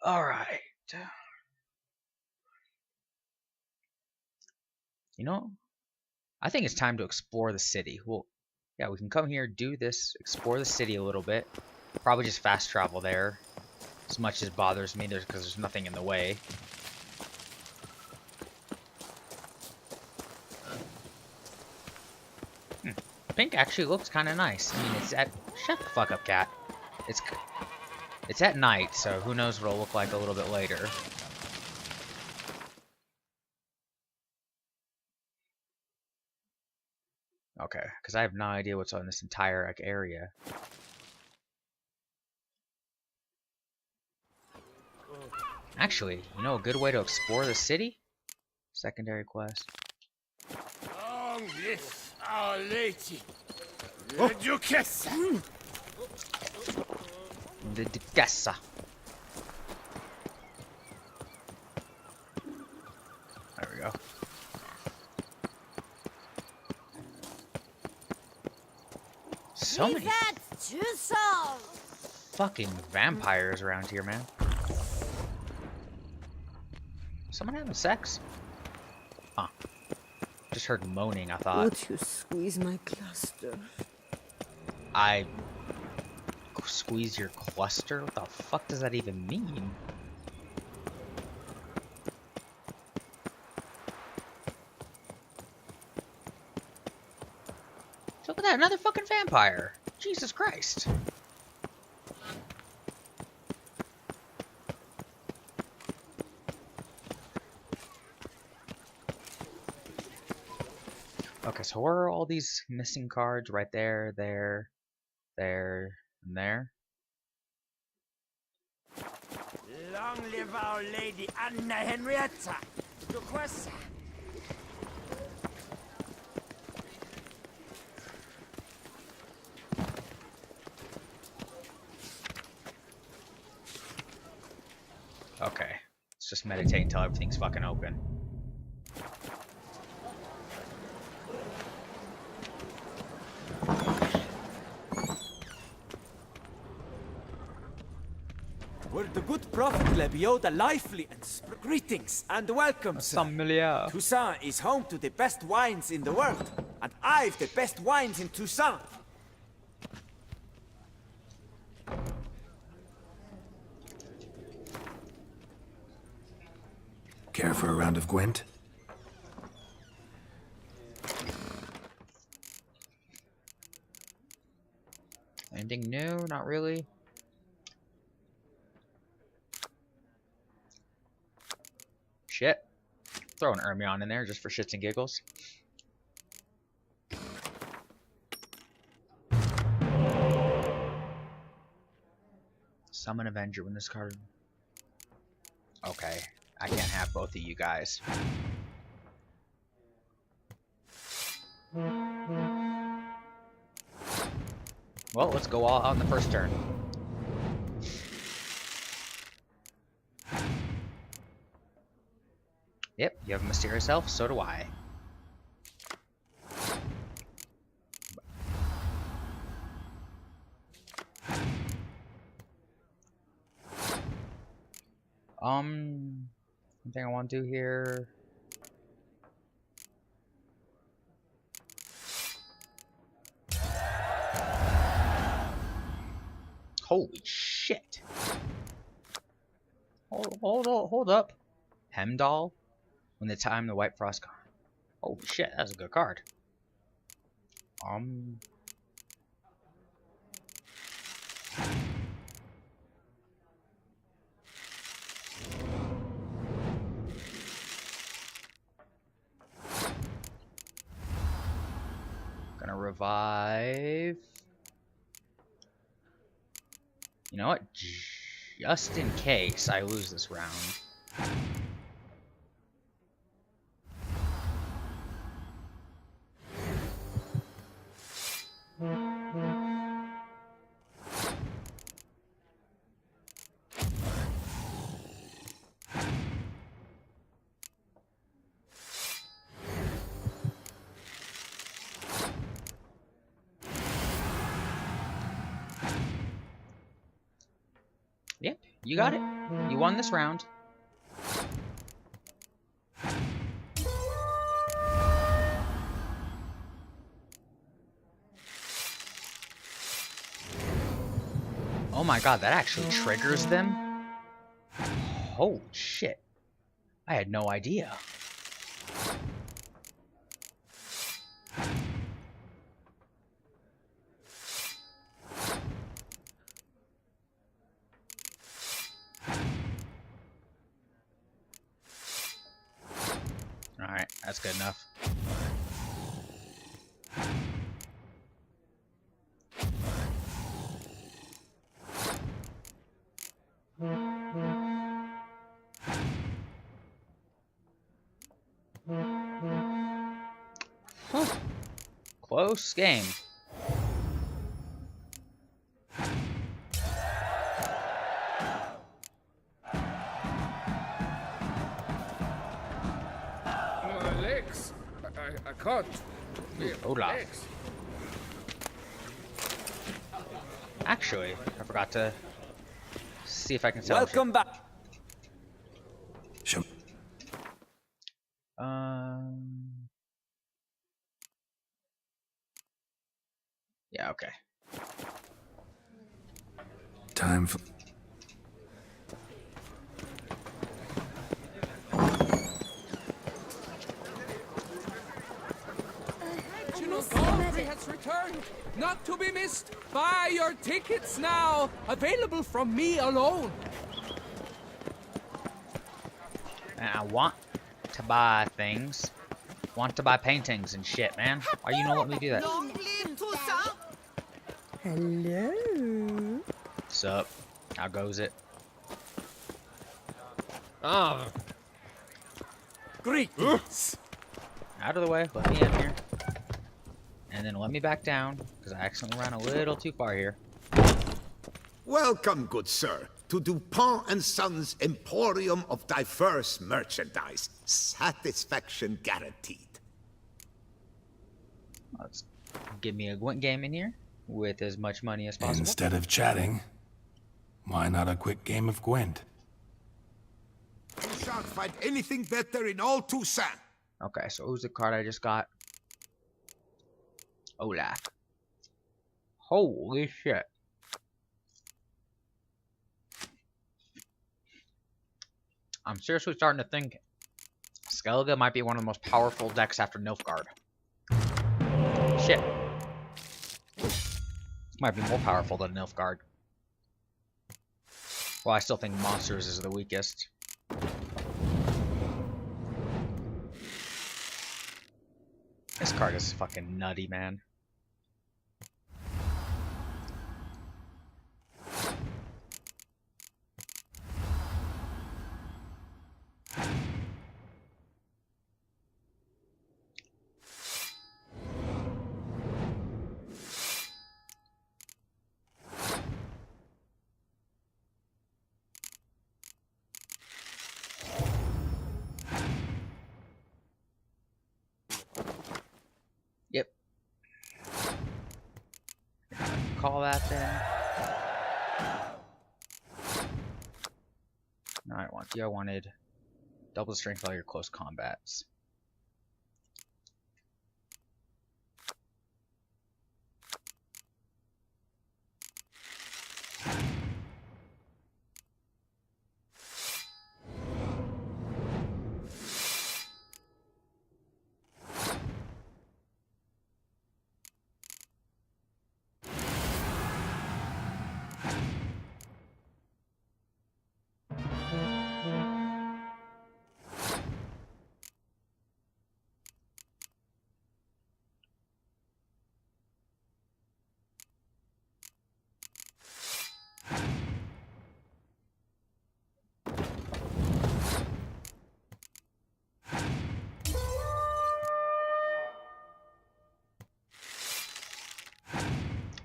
Alright. You know, I think it's time to explore the city. Well, yeah, we can come here, do this, explore the city a little bit. Probably just fast travel there. As much as bothers me, because there's nothing in the way. Pink actually looks kind of nice. I mean, it's at... Shut the fuck up, cat. It's at night, so who knows what it'll look like a little bit later. Okay, because I have no idea what's on this entire like, area. Actually, you know a good way to explore the city? Secondary quest. Long live our lady, the Duchess. The Duchessa. There we go. So many fucking vampires around here, man. Someone having sex? Huh. Just heard moaning, I thought. Would you squeeze my cluster? I squeeze your cluster? What the fuck does that even mean? Look at that, another fucking vampire. Jesus Christ. Okay, so where are all these missing cards? Right there, there, and there. Long live our lady Anna Henrietta, Duchess. Okay, let's just meditate until everything's fucking open. Were the good prophet Lebioda lively and greetings and welcome, sir. Familiar. Toussaint is home to the best wines in the world, and I've the best wines in Toussaint. Care for a round of Gwent? Anything new? Not really. Shit. Throw an Ermion in there just for shits and giggles. Summon Avenger when this card... Okay. I can't have both of you guys. Well, let's go all out in the first turn. Yep, you have a mysterious elf, so do I. One thing I want to do here. Holy shit! Hold up. Hemdall. When the time the White Frost card. Holy shit, that's a good card. Gonna revive. You know what? Just in case I lose this round. Yep, you got it. You won this round. Oh my god, that actually triggers them? Holy shit. I had no idea. Alright, that's good enough. Huh. Close game. My legs. I can't. Hola. Legs. Actually, I forgot to see if I can sell Welcome back. Show. Yeah, okay. Time for. Gallery has returned, not to be missed. Buy your tickets now. Available from me alone. And I want to buy things. Want to buy paintings and shit, man. Why you not let me do that? Hello. Sup? How goes it? Ah. Greetings. Out of the way. Let me in here. And then let me back down, because I accidentally ran a little too far here. Welcome, good sir, to DuPont and Sons Emporium of Diverse Merchandise. Satisfaction guaranteed. Let's give me a Gwent game in here with as much money as possible. Instead of chatting, why not a quick game of Gwent? You shan't find anything better in all Toussaint. Okay, so who's the card I just got? Olaf. Holy shit. I'm seriously starting to think Skellige might be one of the most powerful decks after Nilfgaard. Shit. This might be more powerful than Nilfgaard. Well, I still think Monsters is the weakest. This card is fucking nutty, man. Yep. Call that then. No, I want you. I wanted double the strength of all your close combats.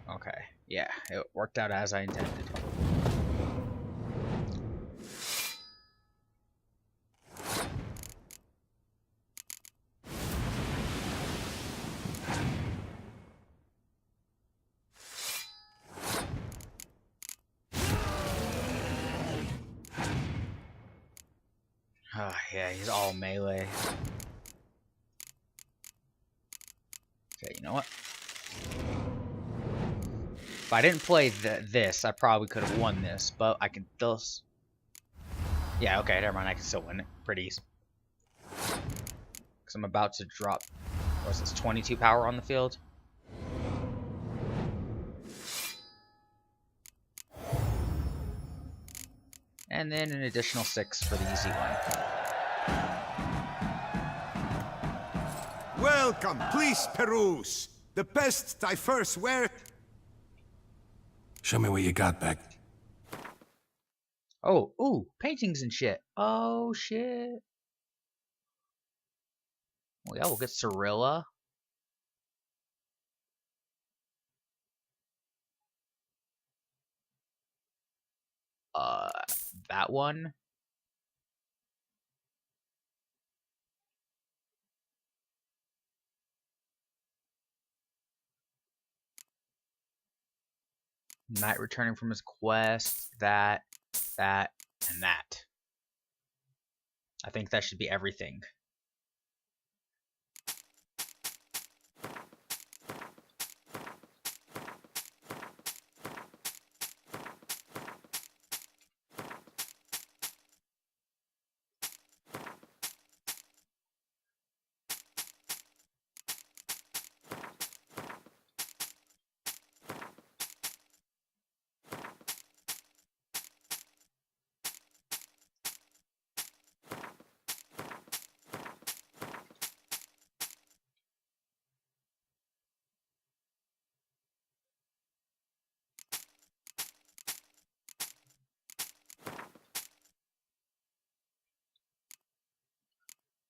Okay, yeah, it worked out as I intended. Oh, yeah, he's all melee. Okay, you know what? If I didn't play this, I probably could have won this, but I can still... Yeah, okay, never mind. I can still win it. Pretty easy. Because I'm about to drop... What's this, 22 power on the field? And then an additional 6 for the easy one. Welcome, please peruse. The best diverse wear. Show me what you got back. Oh, ooh, paintings and shit. Oh, shit. Well, yeah, we'll get Cirilla. That one. Knight returning from his quest. That, and that. I think that should be everything.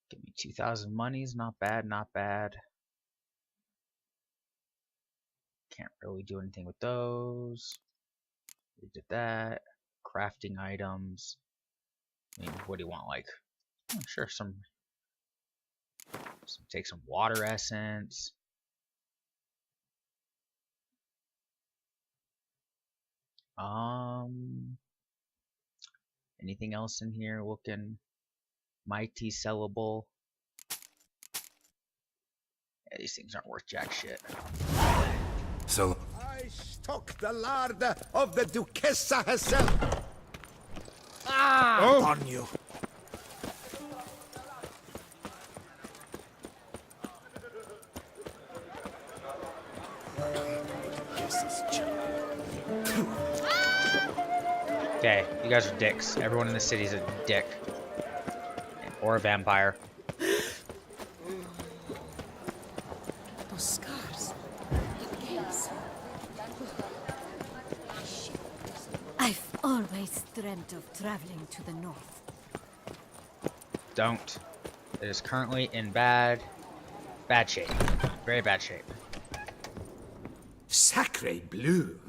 Give me 2,000 monies. Not bad, not bad. Can't really do anything with those. We did that. Crafting items. I mean, what do you want? Like, oh, sure, take some water essence. Anything else in here looking mighty sellable? Yeah, these things aren't worth jack shit. So, I stock the lard of the Duchessa herself. On you. Okay, you guys are dicks. Everyone in the city is a dick. Or a vampire. Those scars. The gaze. I've always dreamt of traveling to the north. Don't. It is currently in bad shape. Very bad shape. Sacre bleu.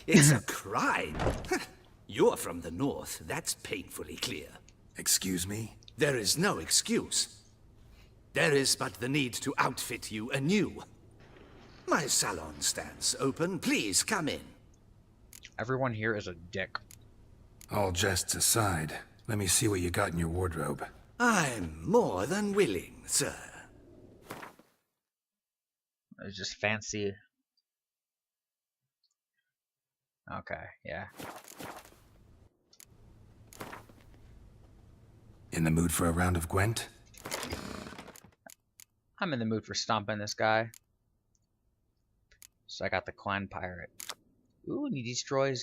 It's a crime. You're from the north, that's painfully clear. excuse me? There is no excuse. There is but the need to outfit you anew. My salon stands open. Please come in. Everyone here is a dick. All jests aside, let me see what you got in your wardrobe. I'm more than willing, sir. It's just fancy. Okay, yeah. In the mood for a round of Gwent? I'm in the mood for stomping this guy. So I got the Clan Pirate. Ooh, and he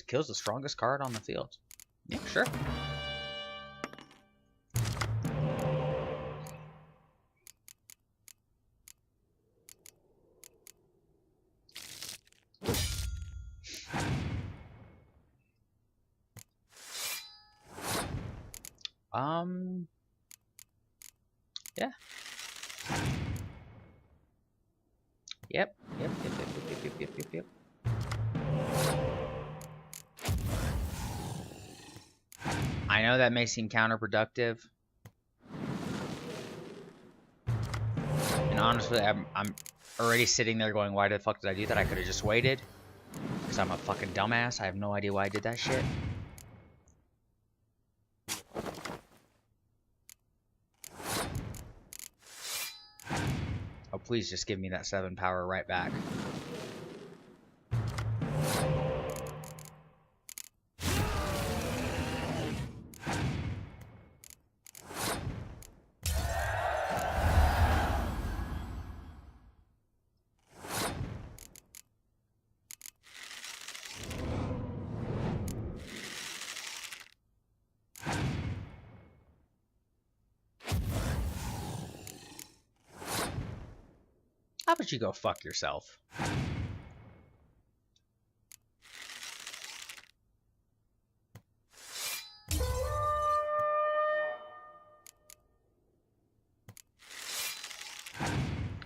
kills the strongest card on the field. Yeah, sure. Yeah. Yep. I know that may seem counterproductive. And honestly, I'm already sitting there going, why the fuck did I do that? I could have just waited. Because I'm a fucking dumbass. I have no idea why I did that shit. please just give me that 7 power right back. How about you go fuck yourself?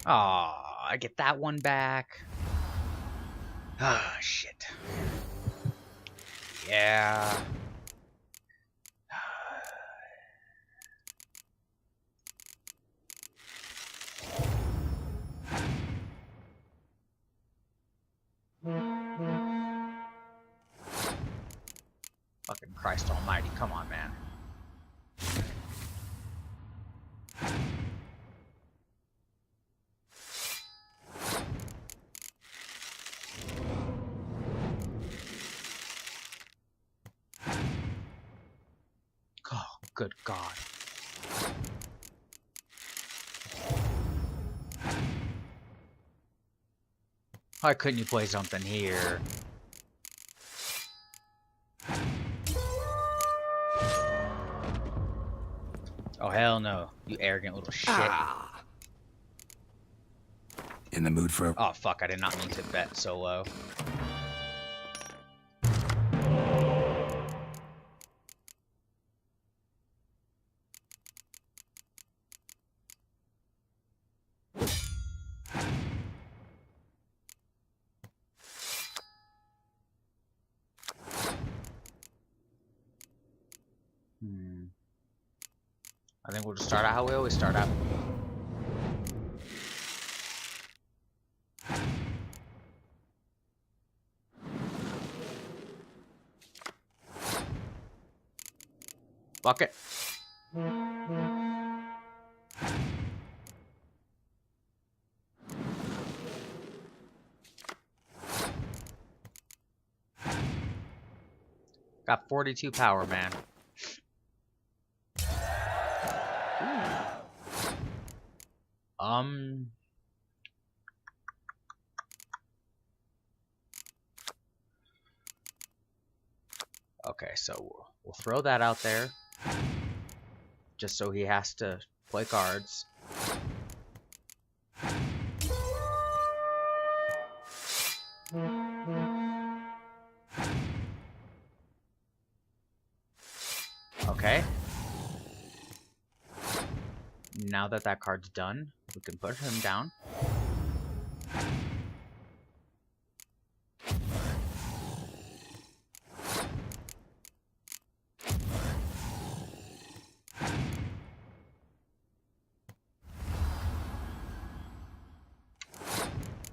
Aw, I get that one back. Ah, shit. Yeah. Fucking Christ almighty, come on, man. Oh, good God. Why couldn't you play something here? Oh, hell no. You arrogant little shit. In the mood for a... Oh, fuck. I did not mean to bet so low. I think we'll just start out how we always start out. Fuck it. Got 42 power, man. Okay, so we'll throw that out there. Just so he has to play cards. Okay. Now that that card's done, we can put him down.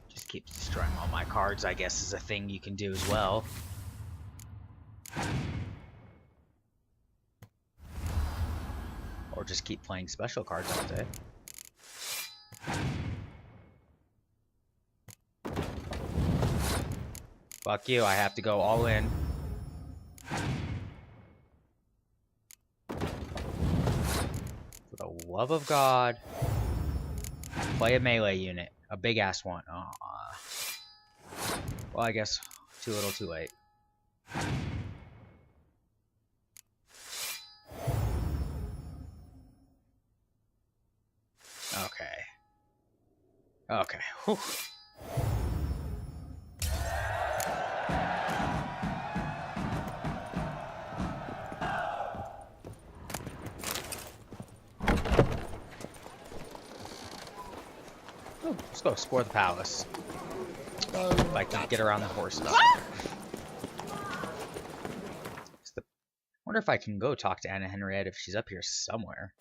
Just keeps destroying all my cards, I guess, is a thing you can do as well. Or just keep playing special cards all day. Fuck you, I have to go all in. For the love of God. Play a melee unit. A big ass one. Well, I guess too little too late. Okay. Okay. Whew. Let's go explore the palace. If I can get around the horse stuff. Wonder if I can go talk to Anna Henriette if she's up here somewhere.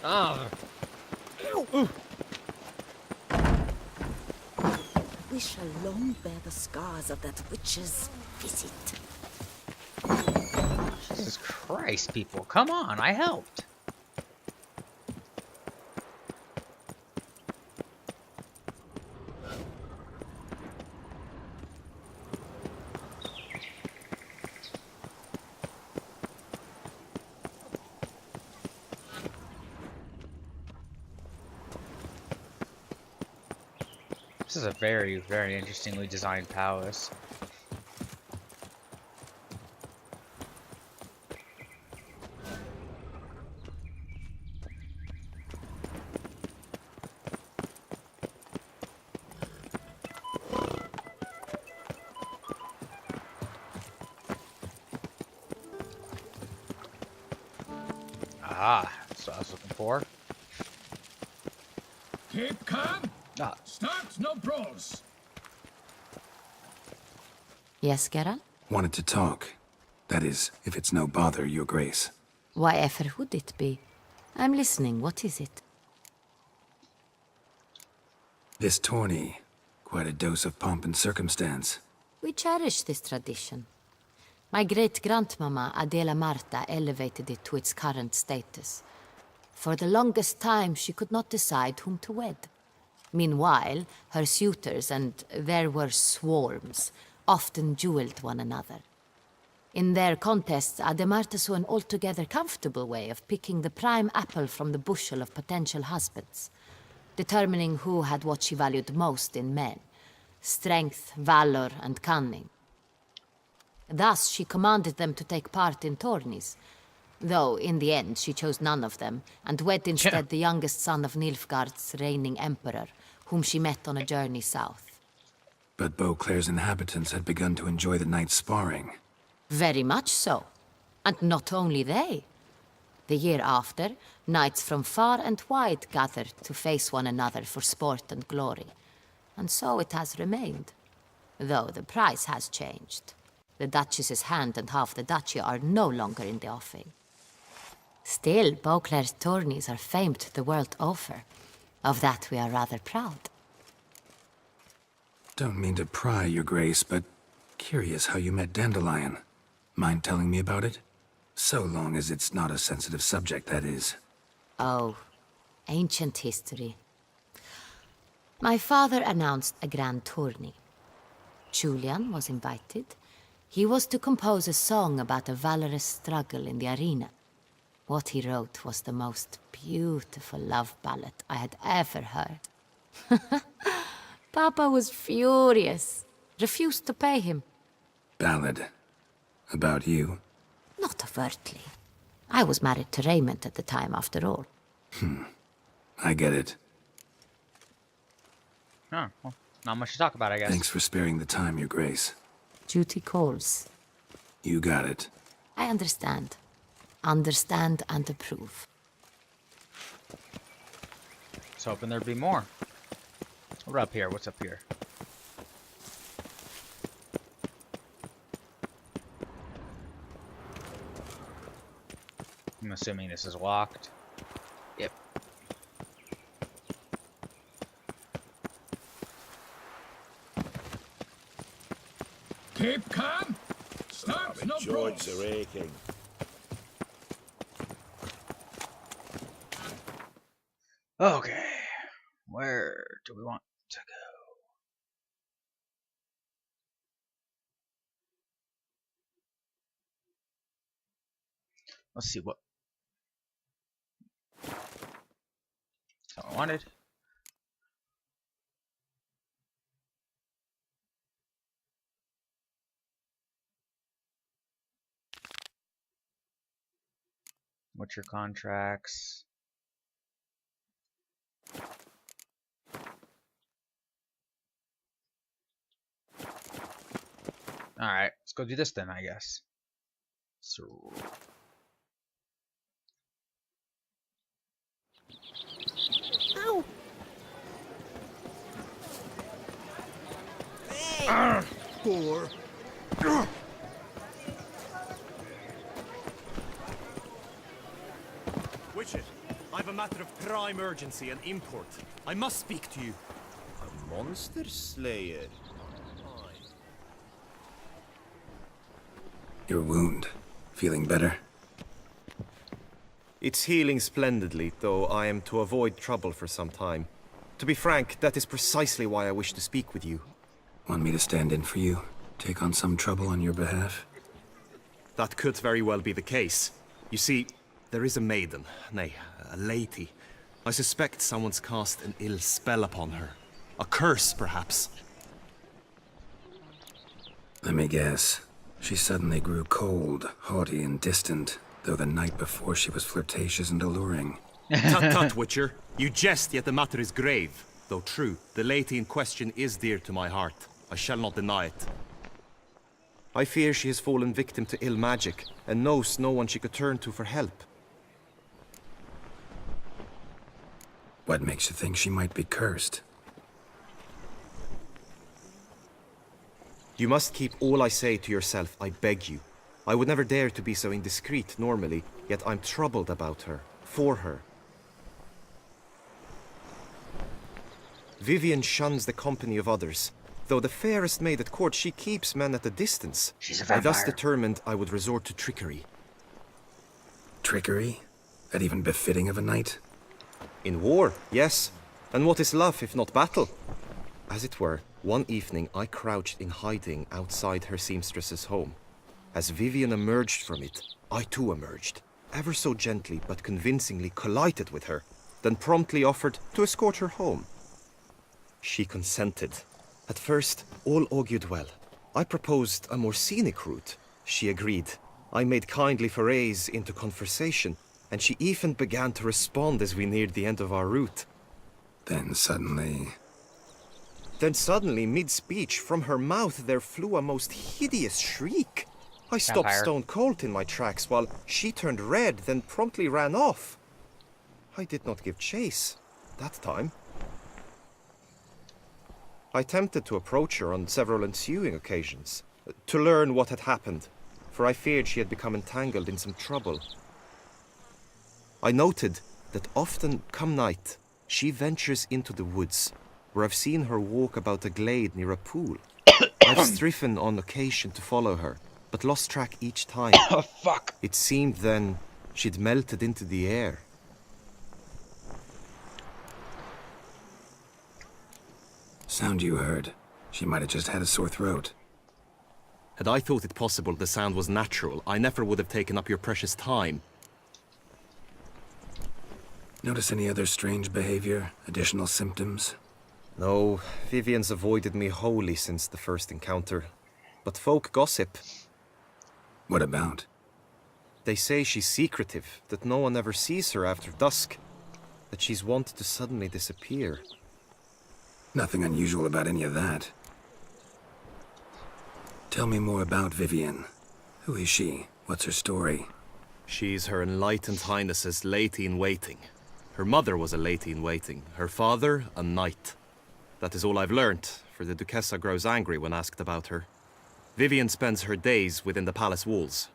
Ah. we shall long bear the scars of that witch's visit. Jesus Christ, people. Come on, I helped. This is a very, very interestingly designed palace. Ah, that's what I was looking for. Keep calm. Ah, Start no brawls. Yes, Geralt? Wanted to talk. That is, if it's no bother, Your Grace. Why ever would it be? I'm listening. What is it? This tourney, quite a dose of pomp and circumstance. We cherish this tradition. My great-grandmama Adela Marta elevated it to its current status. For the longest time, she could not decide whom to wed. Meanwhile, her suitors, and there were swarms, often dueled one another. In their contests, Ademarta saw an altogether comfortable way of picking the prime apple from the bushel of potential husbands, determining who had what she valued most in men: strength, valor, and cunning. Thus, she commanded them to take part in tourneys, though in the end she chose none of them, and wed instead the youngest son of Nilfgaard's reigning emperor, whom she met on a journey south. But Beauclair's inhabitants had begun to enjoy the night's sparring. Very much so. And not only they. The year after, knights from far and wide gathered to face one another for sport and glory. And so it has remained. Though the price has changed. The Duchess's hand and half the duchy are no longer in the offing. Still, Beauclair's tourneys are famed the world over. Of that we are rather proud. Don't mean to pry, Your Grace, but curious how you met Dandelion. Mind telling me about it? So long as it's not a sensitive subject, that is. Oh, ancient history. My father announced a grand tourney. Julian was invited. He was to compose a song about a valorous struggle in the arena. What he wrote was the most beautiful love ballad I had ever heard. Papa was furious, refused to pay him. Ballad. About you? Not overtly. I was married to Raymond at the time, after all. I get it. oh, well, not much to talk about, I guess. Thanks for sparing the time, Your Grace. Duty calls. You got it. I understand. Understand and approve. I was hoping there'd be more. What up here? What's up here? I'm assuming this is locked. Yep. Keep calm. Start no brawls. Joints are aching. Okay. Where do we want to go? Let's see what I wanted. What's your contracts? Alright, let's go do this then, I guess. So Ow! Poor. Witcher, I've a matter of prime urgency and import. I must speak to you. Monster Slayer. Your wound. Feeling better? It's healing splendidly, though I am to avoid trouble for some time. To be frank, that is precisely why I wish to speak with you. Want me to stand in for you? Take on some trouble on your behalf? That could very well be the case. You see, there is a maiden, nay, a lady. I suspect someone's cast an ill spell upon her. A curse, perhaps. Let me guess. She suddenly grew cold, haughty, and distant, though the night before she was flirtatious and alluring. Tut tut, Witcher. You jest, yet the matter is grave. Though true, the lady in question is dear to my heart. I shall not deny it. I fear she has fallen victim to ill magic, and knows no one she could turn to for help. What makes you think she might be cursed? You must keep all I say to yourself, I beg you. I would never dare to be so indiscreet normally, yet I'm troubled about her, for her. Vivian shuns the company of others. Though the fairest maid at court, she keeps men at a distance. She's a vampire. I thus determined I would resort to trickery. Trickery? That even befitting of a knight? In war, yes. And what is love if not battle? As it were, one evening I crouched in hiding outside her seamstress's home. As Vivian emerged from it, I too emerged. Ever so gently but convincingly collided with her, then promptly offered to escort her home. She consented. At first, all augured well. I proposed a more scenic route. She agreed. I made kindly forays into conversation, and she even began to respond as we neared the end of our route. Then suddenly, mid-speech, from her mouth there flew a most hideous shriek. I stopped Vampire. stone cold in my tracks, while she turned red, then promptly ran off. I did not give chase, that time. I attempted to approach her on several ensuing occasions, to learn what had happened, for I feared she had become entangled in some trouble. I noted that often, come night, she ventures into the woods, where I've seen her walk about a glade near a pool. I've striven on occasion to follow her, but lost track each time. Oh, fuck. It seemed then she'd melted into the air. sound you heard. She might have just had a sore throat. Had I thought it possible the sound was natural, I never would have taken up your precious time. Notice any other strange behavior? Additional symptoms? No, Vivian's avoided me wholly since the first encounter. But folk gossip. What about? They say she's secretive, that no one ever sees her after dusk. That she's wont to suddenly disappear. Nothing unusual about any of that. Tell me more about Vivian. Who is she? What's her story? She's Her Enlightened Highness's lady-in-waiting. Her mother was a lady-in-waiting, her father a knight. That is all I've learnt, for the Duchessa grows angry when asked about her. Vivian spends her days within the palace walls.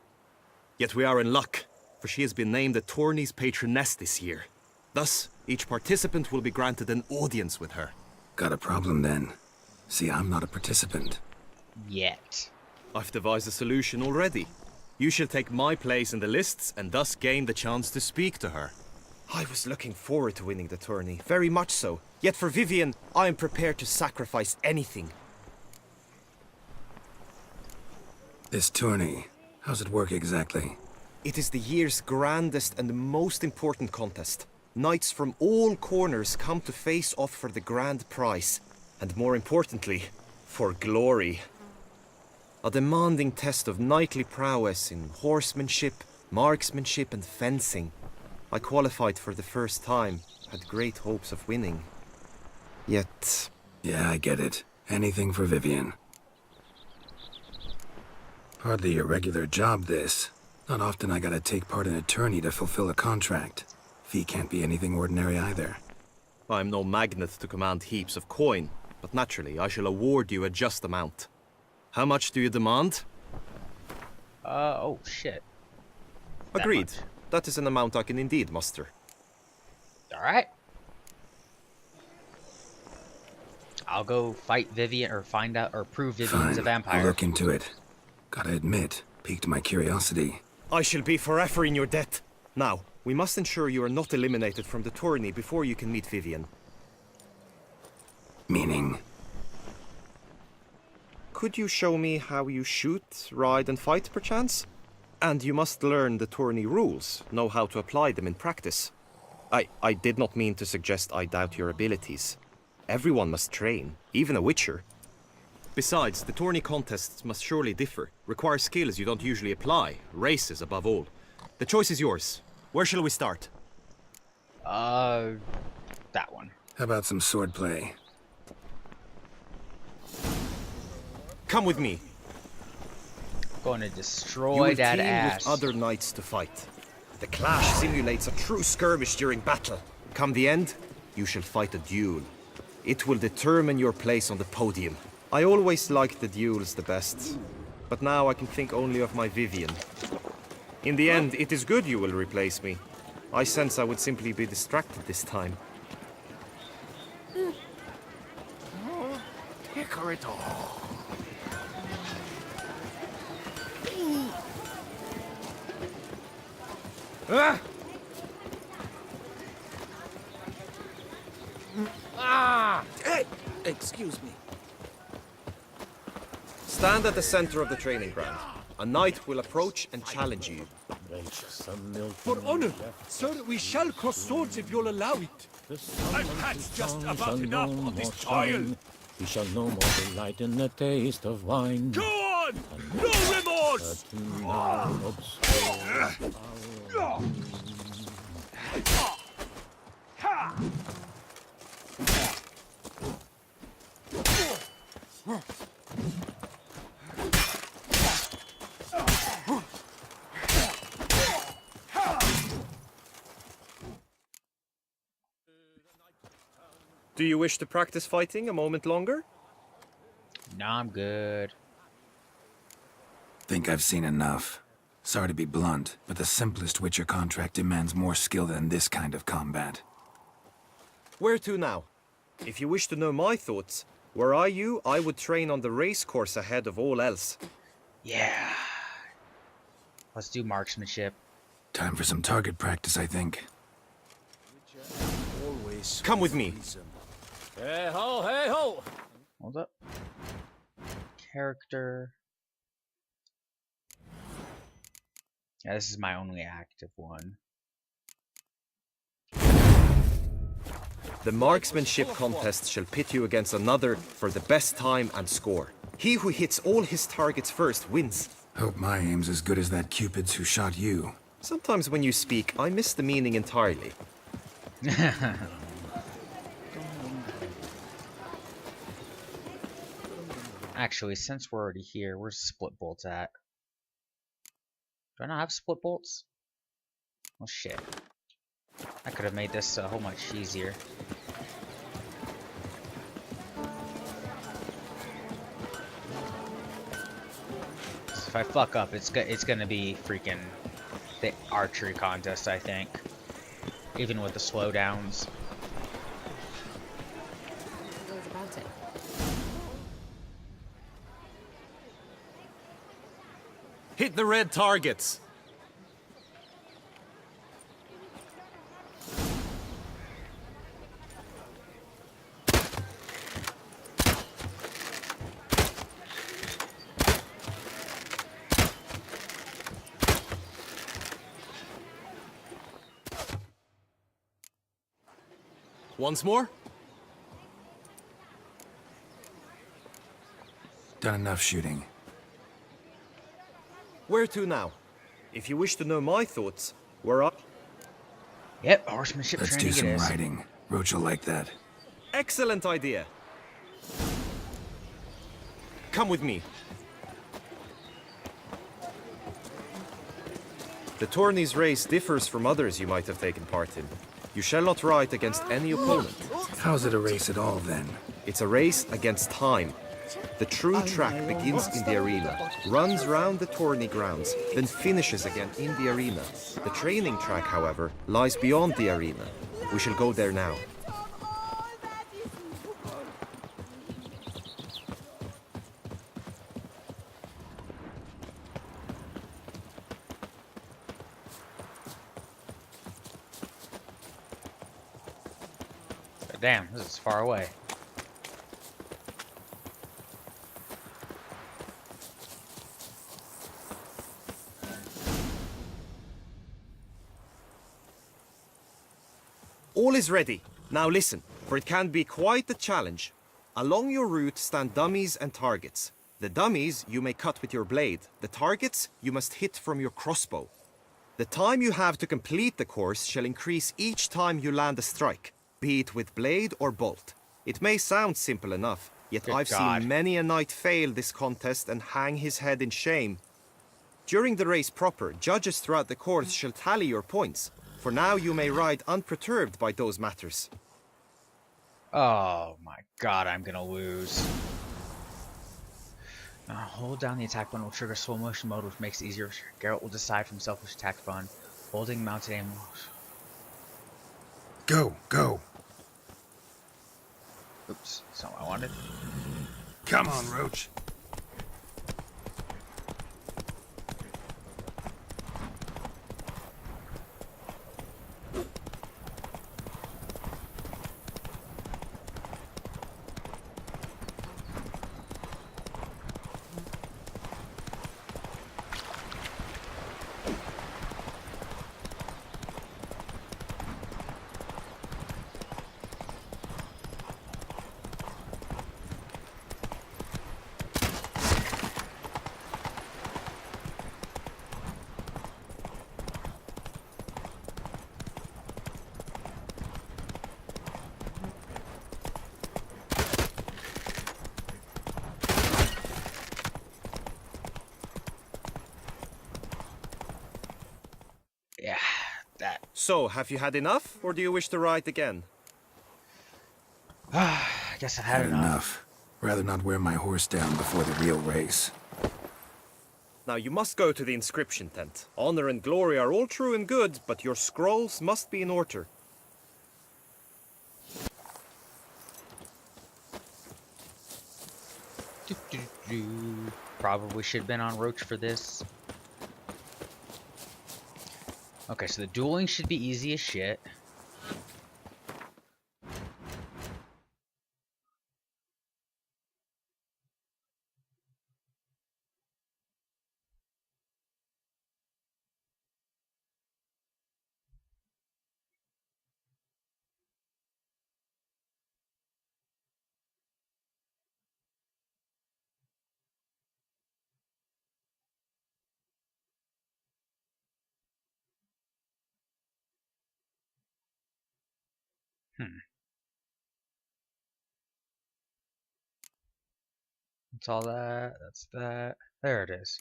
Yet we are in luck, for she has been named the tourney's patroness this year. Thus, each participant will be granted an audience with her. Got a problem then. See, I'm not a participant. Yet. I've devised a solution already. You shall take my place in the lists and thus gain the chance to speak to her. I was looking forward to winning the tourney, very much so. Yet for Vivian, I am prepared to sacrifice anything. This tourney, how's it work exactly? It is the year's grandest and most important contest. Knights from all corners come to face off for the grand prize. And more importantly, for glory. A demanding test of knightly prowess in horsemanship, marksmanship and fencing. I qualified for the first time, had great hopes of winning. Yet... Yeah, I get it. Anything for Vivian. Hardly a regular job, this. Not often I gotta take part in a tourney to fulfill a contract. Fee can't be anything ordinary either. I'm no magnet to command heaps of coin, but naturally I shall award you a just amount. How much do you demand? Oh shit. Agreed. That is an amount I can indeed muster. Alright. I'll go fight Vivian or find out or prove Vivian's a Fine, vampire. I'll look into it. Gotta admit, piqued my curiosity. I shall be forever in your debt. Now, we must ensure you are not eliminated from the tourney before you can meet Vivian. Meaning? Could you show me how you shoot, ride and fight, perchance? And you must learn the tourney rules, know how to apply them in practice. I did not mean to suggest I doubt your abilities. Everyone must train, even a witcher. Besides, the tourney contests must surely differ, require skills you don't usually apply, races above all. The choice is yours. Where shall we start? That one. How about some swordplay? Come with me. Going to You destroy will that team ass. with other knights to fight. The clash simulates a true skirmish during battle. Come the end, you shall fight a duel. It will determine your place on the podium. I always liked the duels the best, but now I can think only of my Vivian. In the end, it is good you will replace me. I sense I would simply be distracted this time. Hey, excuse me. Stand at the center of the training ground. A knight will approach and challenge you. For honor, sir, we shall cross swords if you'll allow it. I've had just about enough of this toil. We shall no more delight in the taste of wine. Go on! No remorse! Do you wish to practice fighting a moment longer? Nah, I'm good. Think I've seen enough. Sorry to be blunt, but the simplest Witcher contract demands more skill than this kind of combat. Where to now? If you wish to know my thoughts, were I you, I would train on the race course ahead of all else. Yeah. Let's do marksmanship. Time for some target practice, I think. Come with me. Hey ho, hey ho! Hold up. Character. Yeah, this is my only active one. The marksmanship contest shall pit you against another for the best time and score. He who hits all his targets first wins. Hope my aim's as good as that Cupid's who shot you. Sometimes when you speak, I miss the meaning entirely. Actually, since we're already here, where's split bolts at? Do I not have split bolts? Oh shit. I could have made this a whole much easier. So if I fuck up, it's gonna be freaking the archery contest, I think. Even with the slowdowns. About it. Hit the red targets! Once more? Done enough shooting. Where to now? If you wish to know my thoughts, we're up. Yep, horsemanship Let's training do some it is. riding. Roach will like that. Excellent idea. Come with me. The tourney's race differs from others you might have taken part in. You shall not ride against any opponent. How's it a race at all, then? It's a race against time. The true track begins in the arena, runs round the tourney grounds, then finishes again in the arena. The training track, however, lies beyond the arena. We shall go there now. damn, this is far away. All is ready. Now listen, for it can be quite a challenge. Along your route stand dummies and targets. The dummies you may cut with your blade. The targets you must hit from your crossbow. The time you have to complete the course shall increase each time you land a strike, be it with blade or bolt. It may sound simple enough, yet Good I've God. seen many a knight fail this contest and hang his head in shame. During the race proper, judges throughout the course shall tally your points. For now you may ride unperturbed by those matters. Oh my god, I'm gonna lose. Hold down the attack button will trigger slow motion mode, which makes it easier. Geralt will decide from self which attack button. Holding mounted aim. Go, go. Oops, that's not what I wanted. Come on, Roach. Yeah, that. So, have you had enough, or do you wish to ride again? I guess I've had enough. Rather not wear my horse down before the real race. Now you must go to the inscription tent. Honor and glory are all true and good, but your scrolls must be in order. Probably should have been on Roach for this. Okay, so the dueling should be easy as shit. That's all that. That's that. There it is.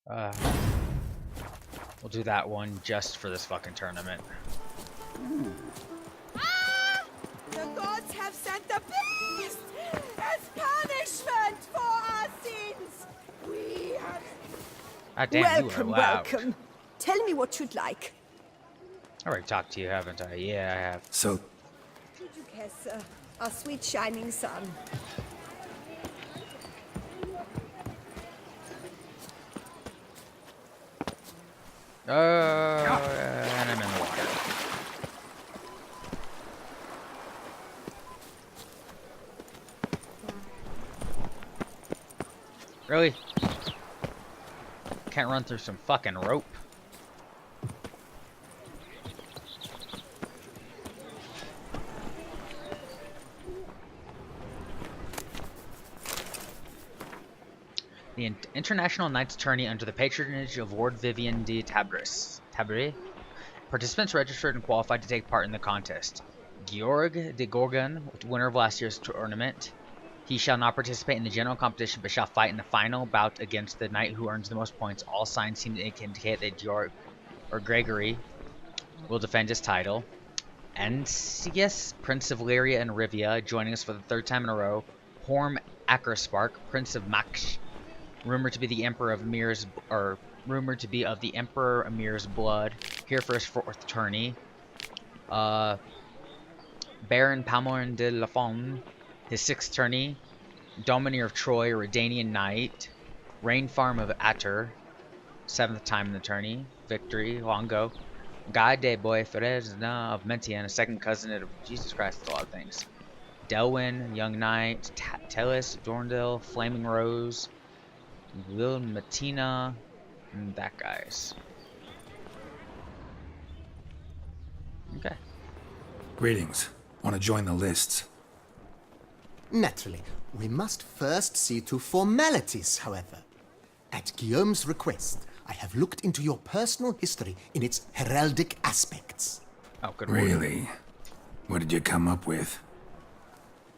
We'll do that one just for this fucking tournament. Ah! The gods have sent the beast as punishment for our sins. We have... Ah, damn, you are loud. Welcome. Tell me what you'd like. I already talked to you, haven't I? Yeah, I have. So, Did you kiss our sweet shining sun? And I'm in the water. Really? Can't run through some fucking rope. The International Knights Tourney under the patronage of Lord Vivian de Tabre. Participants registered and qualified to take part in the contest. Georg de Gorgon, winner of last year's tournament. He shall not participate in the general competition, but shall fight in the final bout against the knight who earns the most points. All signs seem to indicate that Georg or Gregory will defend his title. Ansius, Prince of Lyria and Rivia, joining us for the third time in a row. Horm Akerspark, Prince of Maksh, rumored to be the Emperor of Emir's, Emir's blood, here for his fourth tourney. Baron Palmorin de Lafon, his sixth tourney. Domineer of Troy, Redanian Knight. Rain Farm of Atter, 7th time in the tourney. Victory, Longo. Guy de Boyfresna of Mentian, a second cousin of Jesus Christ, that's a lot of things. Delwyn, Young Knight, Tellis, Dorndale, Flaming Rose, Lil Matina, and that guy's. Okay. Greetings. Want to join the lists? Naturally. We must first see to formalities, however. At Guillaume's request, I have looked into your personal history in its heraldic aspects. Oh, good. Really? What did you come up with?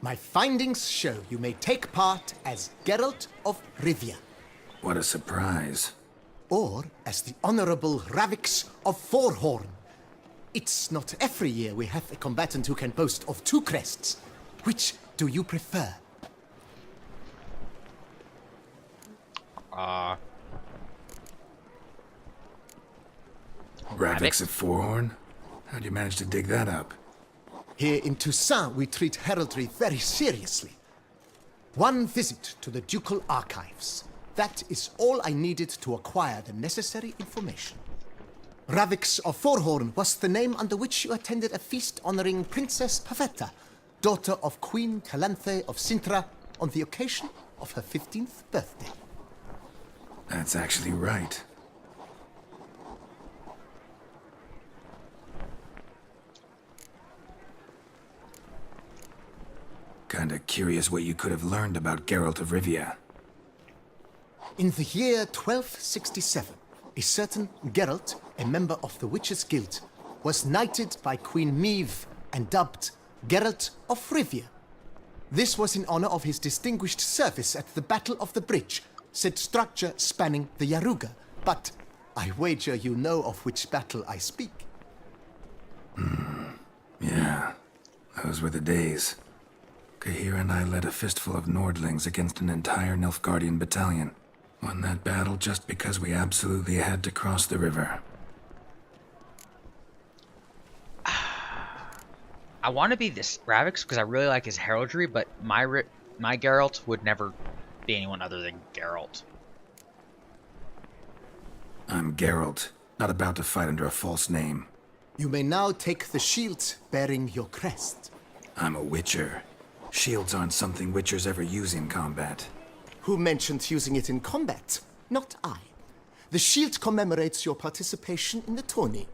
My findings show you may take part as Geralt of Rivia. What a surprise. Or as the Honorable Ravix of Forhorn. It's not every year we have a combatant who can boast of 2 crests. Which do you prefer? Ravix of Forhorn? How'd you manage to dig that up? Here in Toussaint, we treat heraldry very seriously. One visit to the Ducal Archives. That is all I needed to acquire the necessary information. Ravix of Forhorn was the name under which you attended a feast honoring Princess Pavetta, daughter of Queen Calanthe of Sintra, on the occasion of her 15th birthday. That's actually right. Kinda curious what you could have learned about Geralt of Rivia. In the year 1267, a certain Geralt, a member of the Witches' Guild, was knighted by Queen Meve and dubbed Geralt of Rivia. This was in honor of his distinguished service at the Battle of the Bridge, said structure spanning the Yaruga. But I wager you know of which battle I speak. Yeah, those were the days. Kahir and I led a fistful of Nordlings against an entire Nilfgaardian battalion. Won that battle just because we absolutely had to cross the river. I want to be this Ravix because I really like his heraldry, but my Geralt would never be anyone other than Geralt. I'm Geralt, not about to fight under a false name. You may now take the shield bearing your crest. I'm a Witcher. Shields aren't something Witchers ever use in combat. Who mentioned using it in combat? Not I. The shield commemorates your participation in the tourney.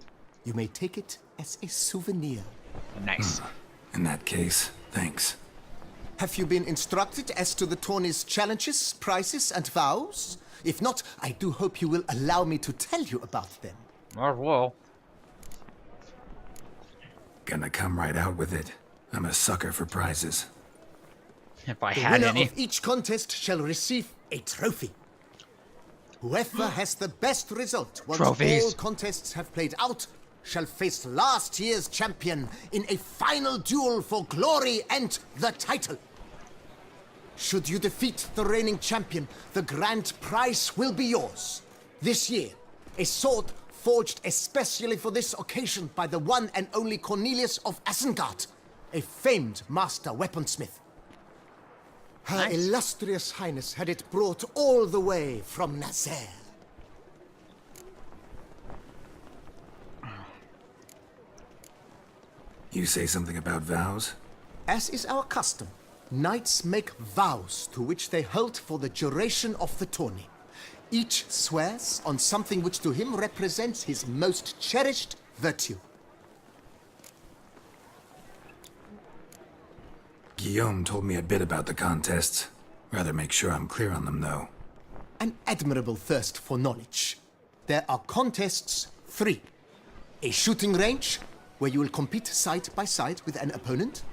You may take it as a souvenir. Nice. In that case, thanks. Have you been instructed as to the tourney's challenges, prizes, and vows? If not, I do hope you will allow me to tell you about them. Well. Gonna come right out with it. I'm a sucker for prizes. If I the had winner any. of each contest shall receive a trophy. Whoever has the best result once Trophies. all contests have played out shall face last year's champion in a final duel for glory and the title. Should you defeat the reigning champion, the grand prize will be yours. This year, a sword forged especially for this occasion by the one and only Cornelius of Isengard, a famed master weaponsmith. Her illustrious highness had it brought all the way from Nazaire. You say something about vows? As is our custom, knights make vows to which they hold for the duration of the tourney. Each swears on something which to him represents his most cherished virtue. Guillaume told me a bit about the contests. Rather make sure I'm clear on them, though. An admirable thirst for knowledge. There are contests 3. A shooting range, where you will compete side by side with an opponent.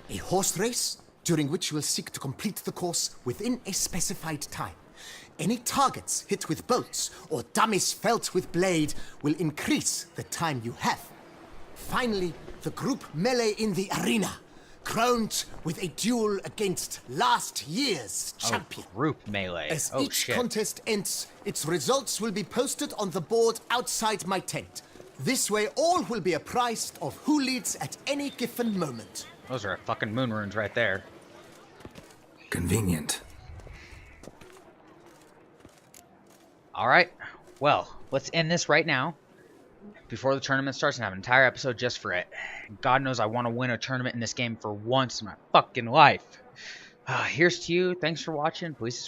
A horse race, during which you will seek to complete the course within a specified time. Any targets hit with bolts or dummies felt with blade will increase the time you have. Finally, the group melee in the arena, crowned with a duel against last year's champion. Group melee. As each contest ends, its results will be posted on the board outside my tent. This way, all will be apprised of who leads at any given moment. Those are fucking moon runes right there. Convenient. All right, Well, let's end this right now before the tournament starts and have an entire episode just for it. God knows I want to win a tournament in this game for once in my fucking life. Here's to you. Thanks for watching. Please